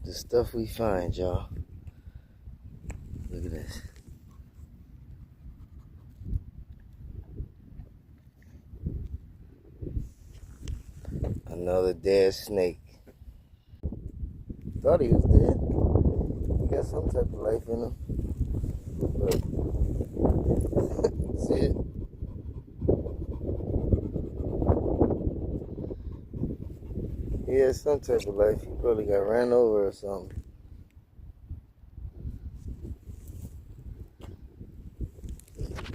The stuff we find, y'all. Look at this. Another dead snake. Thought he was dead. He got some type of life in him. But see it? He has some type of life. He probably got ran over or something.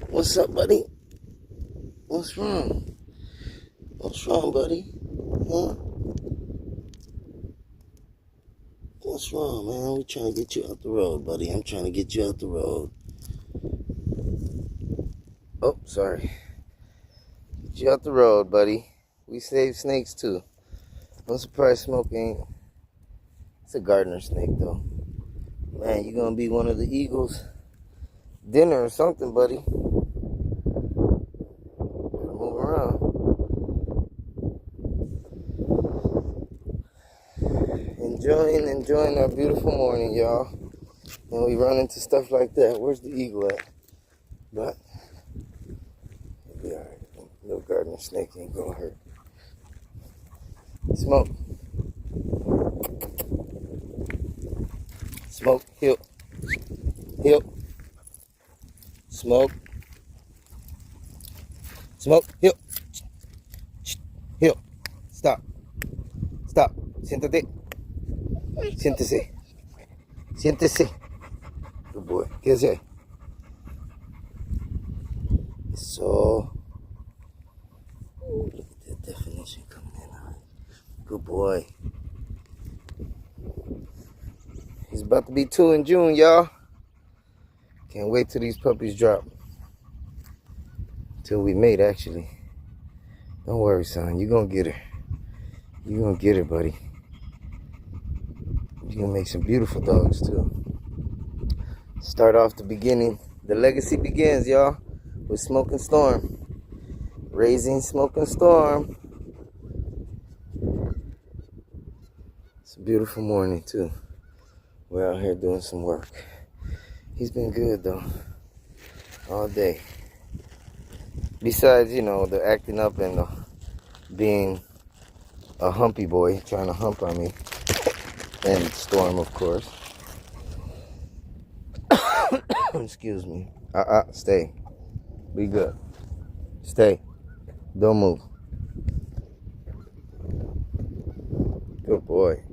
What's up, buddy? What's wrong? What's wrong, buddy? Huh? What's wrong, man? We trying to get you out the road, buddy. I'm trying to get you out the road. Oh, sorry. Get you out the road, buddy. We save snakes, too. I'm surprised Smoke ain't. It's a gardener snake, though. Man, you gonna be one of the eagles' dinner or something, buddy. Move around. Enjoying our beautiful morning, y'all. And we run into stuff like that. Where's the eagle at? But it'll be alright. Little gardener snake ain't gonna hurt. Smoke. Smoke. Heel. Heel. Smoke. Smoke. Heel. Heel. Stop. Stop. Siéntate. Siéntese. Siéntese. Good boy. Quédese ahí. So, look at that definition coming in. All right. Good boy. He's about to be 2 in June, y'all. Can't wait till these puppies drop. Till we mate, actually. Don't worry, son. You're going to get her. You're going to get her, buddy. You're going to make some beautiful dogs, too. Start off the beginning. The legacy begins, y'all, with Smoke and Storm. Raising Smoke and Storm. It's a beautiful morning, too. We're out here doing some work. He's been good, though, all day. Besides, you know, the acting up and the being a humpy boy, trying to hump on me. And Storm, of course. Excuse me. Stay. Be good. Stay. Don't move. Good boy.